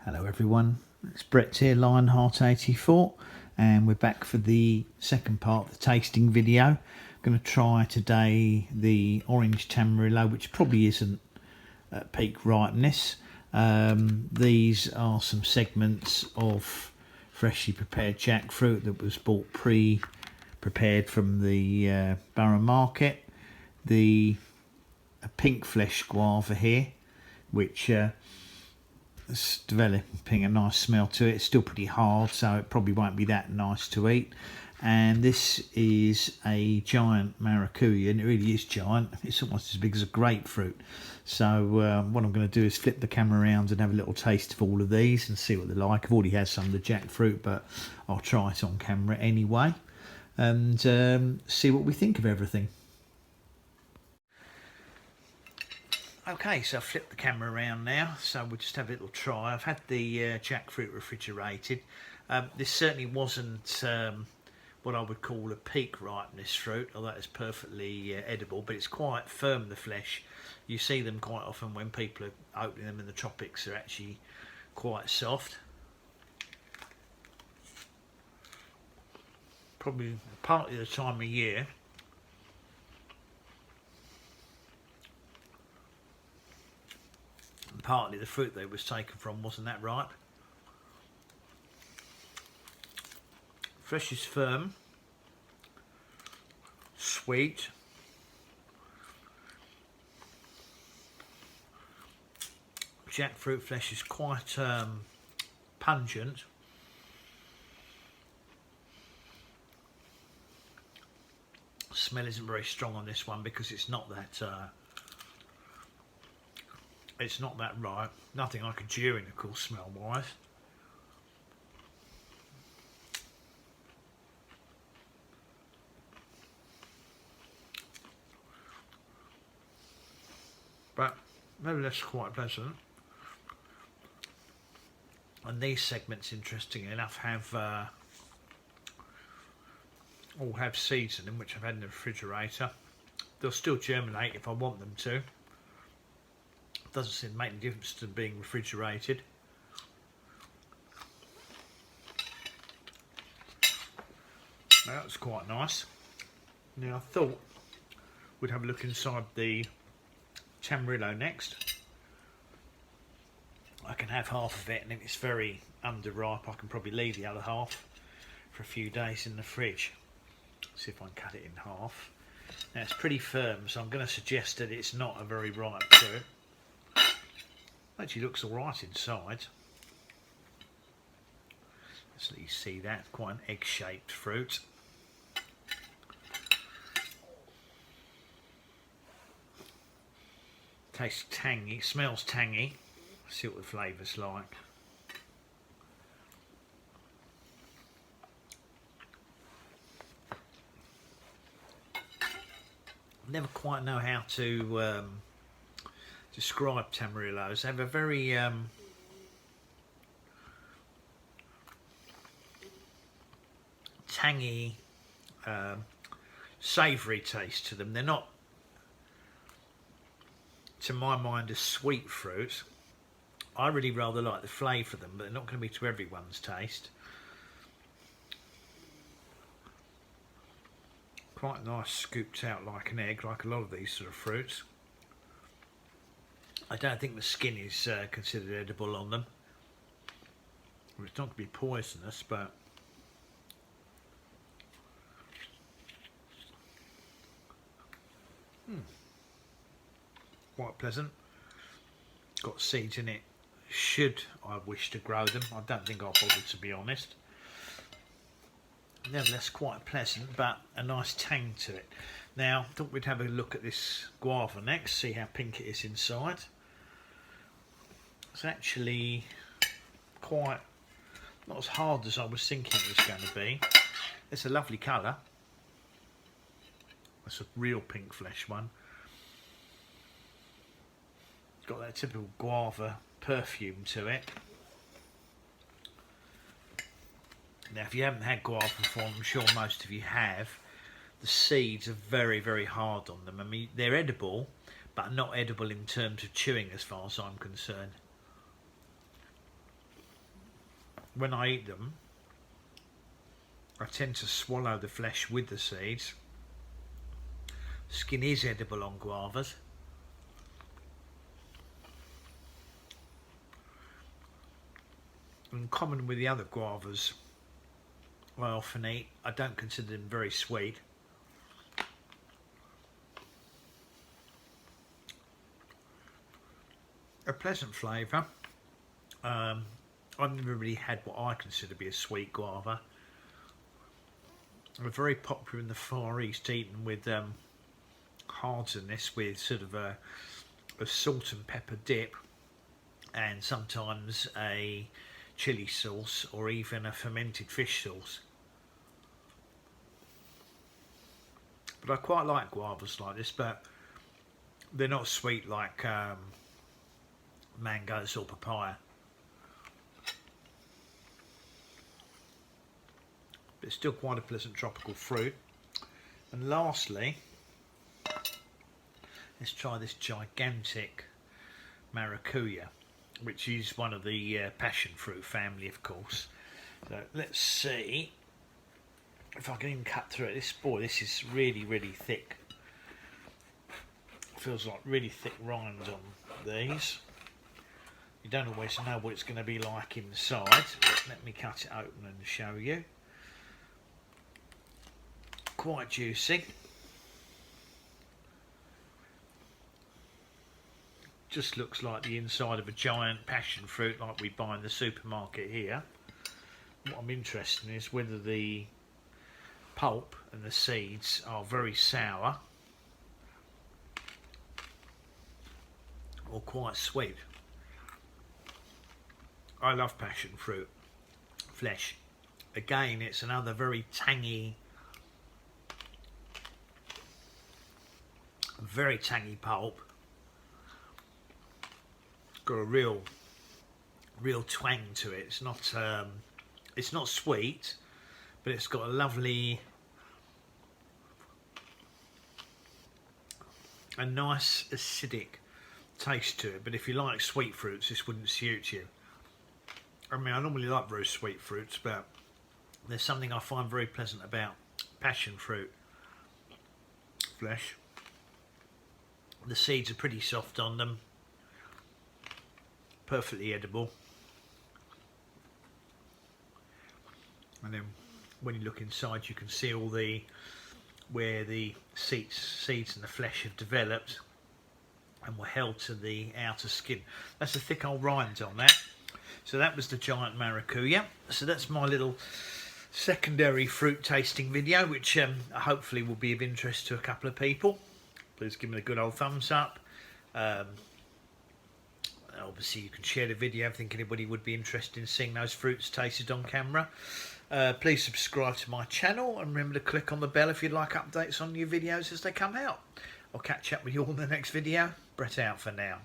Hello everyone, it's Brett here, Lionheart84, and we're back for the second part of the tasting video. I'm going to try today the orange tamarillo, which probably isn't at peak ripeness. These are some segments of freshly prepared jackfruit that was bought pre-prepared from the Borough Market. A pink flesh guava here, which it's developing a nice smell to it. It's still pretty hard, so it probably won't be that nice to eat. And this is a giant maracuya, and it really is giant. It's almost as big as a grapefruit. So what I'm going to do is flip the camera around and have a little taste of all of these and see what they're like. I've already had some of the jackfruit, but I'll try it on camera anyway and see what we think of everything. Okay, so I've flipped the camera around now, so we'll just have a little try. I've had the jackfruit refrigerated. This certainly wasn't what I would call a peak ripeness fruit, although it's perfectly edible, but it's quite firm, the flesh. You see them quite often when people are opening them in the tropics. They're actually quite soft. Probably partly the time of year. Partly the fruit that was taken from wasn't that ripe. Flesh is firm, sweet, jackfruit flesh is quite pungent. Smell isn't very strong on this one because it's not that ripe. Nothing like a durian, of course, smell wise. But nevertheless quite pleasant. And these segments, interestingly enough, all have seeds in them, which I've had in the refrigerator. They'll still germinate if I want them to. Doesn't seem to make any difference to being refrigerated. That was quite nice. Now I thought we'd have a look inside the tamarillo next. I can have half of it, and if it's very underripe I can probably leave the other half for a few days in the fridge. See if I can cut it in half. Now it's pretty firm, so I'm going to suggest that it's not a very ripe fruit. Actually looks alright inside. Let's let you see that. Quite an egg-shaped fruit. Tastes tangy, smells tangy. Let's see what the flavour's like. Never quite know how to describe tamarillos. They have a very tangy, savoury taste to them. They're not, to my mind, a sweet fruit. I really rather like the flavour of them, but they're not going to be to everyone's taste. Quite nice, scooped out like an egg, like a lot of these sort of fruits. I don't think the skin is considered edible on them. Well, it's not going to be poisonous, but quite pleasant. Got seeds in it. Should I wish to grow them, I don't think I'll bother, to be honest. Nevertheless quite pleasant, but a nice tang to it. Now I thought we'd have a look at this guava next, see how pink it is inside. It's actually quite not as hard as I was thinking it was going to be. It's a lovely colour. It's a real pink flesh one. It's got that typical guava perfume to it. Now if you haven't had guava before, I'm sure most of you have, the seeds are very, very hard on them. I mean, they're edible, but not edible in terms of chewing as far as I'm concerned. when I eat them, I tend to swallow the flesh with the seeds. Skin is edible on guavas. In common with the other guavas I often eat, I don't consider them very sweet. A pleasant flavour. I've never really had what I consider to be a sweet guava. They're very popular in the Far East, eaten with hards in this, with sort of a salt and pepper dip, and sometimes a chili sauce or even a fermented fish sauce. But I quite like guavas like this, but they're not sweet like mangoes or papaya. But it's still quite a pleasant tropical fruit. And lastly, let's try this gigantic maracuya, which is one of the passion fruit family, of course. So let's see if I can even cut through it. This is really thick. Feels like really thick rinds on these. You don't always know what it's going to be like inside, but let me cut it open and show you. Quite juicy. Just looks like the inside of a giant passion fruit like we buy in the supermarket here. What I'm interested in is whether the pulp and the seeds are very sour or quite sweet. I love passion fruit flesh. Again, it's another very tangy pulp. Got a real twang to it. It's not sweet, but it's got a lovely, a nice acidic taste to it. But if you like sweet fruits, this wouldn't suit you. I mean, I normally like very sweet fruits, but there's something I find very pleasant about passion fruit flesh. The seeds are pretty soft on them, perfectly edible. And then when you look inside, you can see all where the seeds and the flesh have developed and were held to the outer skin. That's a thick old rind on that. So that was the giant maracuya. So that's my little secondary fruit tasting video, which hopefully will be of interest to a couple of people. Please give me a good old thumbs up. Obviously you can share the video. I think anybody would be interested in seeing those fruits tasted on camera. Please subscribe to my channel and remember to click on the bell if you'd like updates on new videos as they come out. I'll catch up with you all in the next video. Brett out for now.